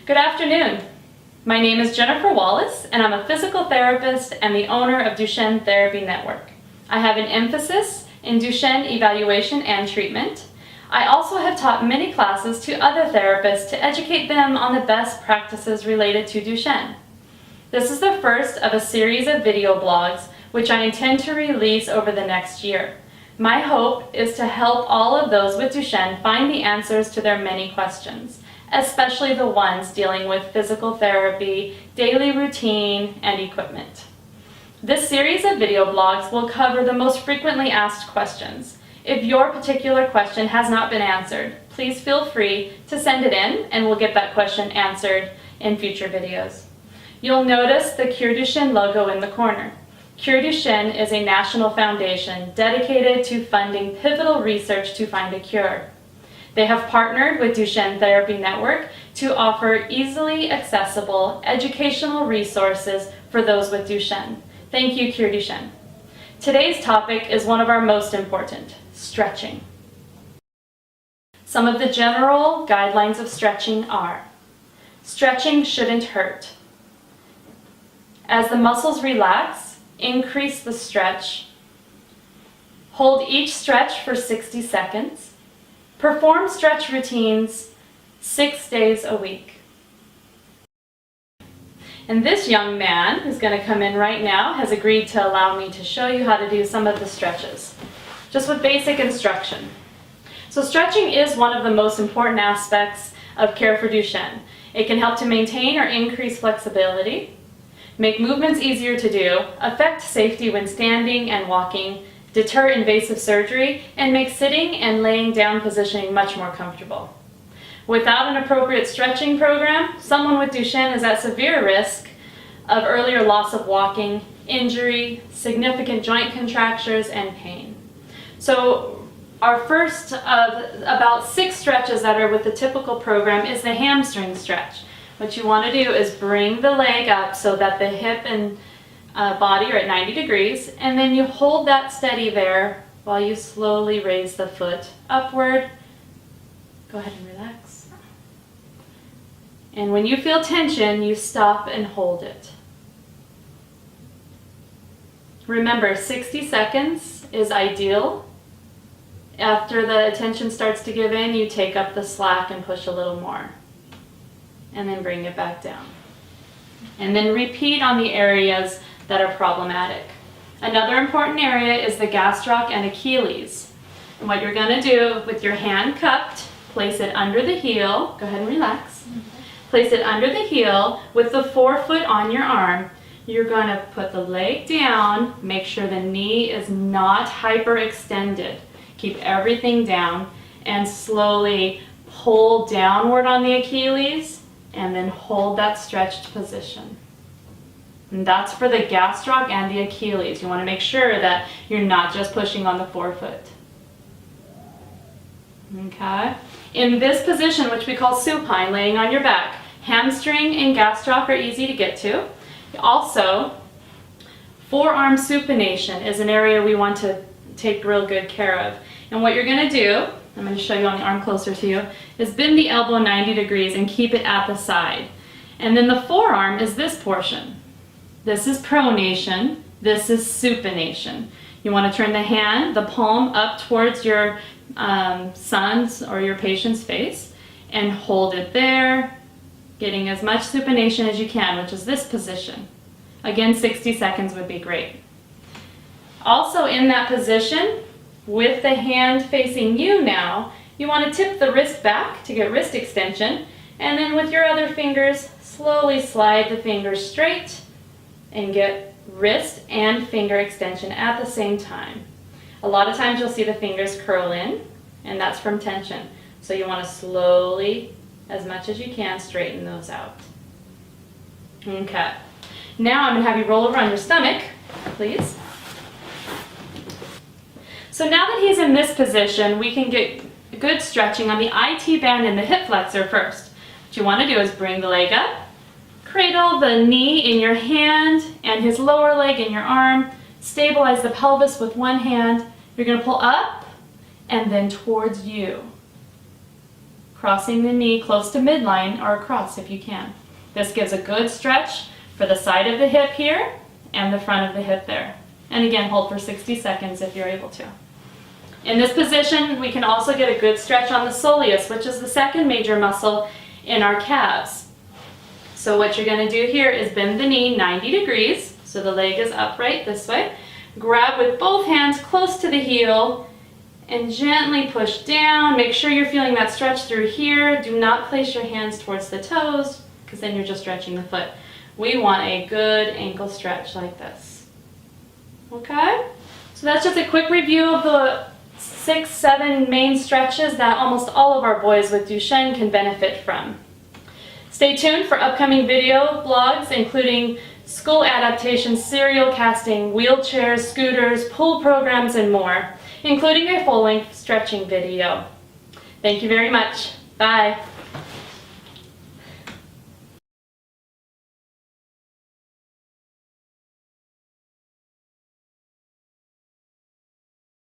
Good afternoon. My name is Jennifer Wallace, and I'm a physical therapist and the owner of Duchenne Therapy Network. I have an emphasis in Duchenne evaluation and treatment. I also have taught many classes to other therapists to educate them on the best practices related to Duchenne. This is the first of a series of video blogs which I intend to release over the next year. My hope is to help all of those with Duchenne find the answers to their many questions, especially the ones dealing with physical therapy, daily routine, and equipment. This series of video blogs will cover the most frequently asked questions. If your particular question has not been answered, please feel free to send it in and we'll get that question answered in future videos. You'll notice the Cure Duchenne logo in the corner. Cure Duchenne is a national foundation dedicated to funding pivotal research to find a cure. They have partnered with Duchenne Therapy Network to offer easily accessible educational resources for those with Duchenne. Thank you, Cure Duchenne. Today's topic is one of our most important, stretching. Some of the general guidelines of stretching are: stretching shouldn't hurt. As the muscles relax, increase the stretch. Hold each stretch for 60 seconds. Perform stretch routines 6 days a week. And this young man, who's going to come in right now, has agreed to allow me to show you how to do some of the stretches, just with basic instruction. So stretching is one of the most important aspects of care for Duchenne. It can help to maintain or increase flexibility, make movements easier to do, affect safety when standing and walking, deter invasive surgery, and make sitting and laying down positioning much more comfortable. Without an appropriate stretching program, someone with Duchenne is at severe risk of earlier loss of walking, injury, significant joint contractures, and pain. So our first of about 6 stretches that are with the typical program is the hamstring stretch. What you want to do is bring the leg up so that the hip and body are at 90 degrees, and then you hold that steady there while you slowly raise the foot upward. Go ahead and relax. And when you feel tension, you stop and hold it. Remember, 60 seconds is ideal. After the tension starts to give in, you take up the slack and push a little more. And then bring it back down. And then repeat on the areas that are problematic. Another important area is the Gastroc and Achilles. And what you're going to do with your hand cupped, place it under the heel. Go ahead and relax. Place it under the heel with the forefoot on your arm. You're going to put the leg down, make sure the knee is not hyperextended. Keep everything down and slowly pull downward on the Achilles and then hold that stretched position. And that's for the gastroc and the Achilles. You want to make sure that you're not just pushing on the forefoot. Okay? In this position, which we call supine, laying on your back, hamstring and gastroc are easy to get to. Also, forearm supination is an area we want to take real good care of. And what you're going to do, I'm going to show you on the arm closer to you, is bend the elbow 90 degrees and keep it at the side. And then the forearm is this portion. This is pronation, this is supination. You want to turn the hand, the palm up towards your son's or your patient's face and hold it there, getting as much supination as you can, which is this position. Again, 60 seconds would be great. Also in that position, with the hand facing you now, you want to tip the wrist back to get wrist extension, and then with your other fingers, slowly slide the fingers straight and get wrist and finger extension at the same time. A lot of times you'll see the fingers curl in, and that's from tension. So you want to slowly, as much as you can, straighten those out. Okay. Now I'm going to have you roll over on your stomach, please. So now that he's in this position, we can get good stretching on the IT band and the hip flexor first. What you want to do is bring the leg up, cradle the knee in your hand and his lower leg in your arm, stabilize the pelvis with one hand. You're going to pull up and then towards you. crossing the knee close to midline or across if you can. This gives a good stretch for the side of the hip here and the front of the hip there. And again, hold for 60 seconds if you're able to. In this position, we can also get a good stretch on the soleus, which is the second major muscle in our calves. So what you're going to do here is bend the knee 90 degrees, so the leg is upright this way. Grab with both hands close to the heel and gently push down. Make sure you're feeling that stretch through here. Do not place your hands towards the toes, because then you're just stretching the foot. We want a good ankle stretch like this. Okay? So that's just a quick review of the 6-7 main stretches that almost all of our boys with Duchenne can benefit from. Stay tuned for upcoming video blogs, including school adaptations, serial casting, wheelchairs, scooters, pool programs, and more, including a full-length stretching video. Thank you very much. Bye.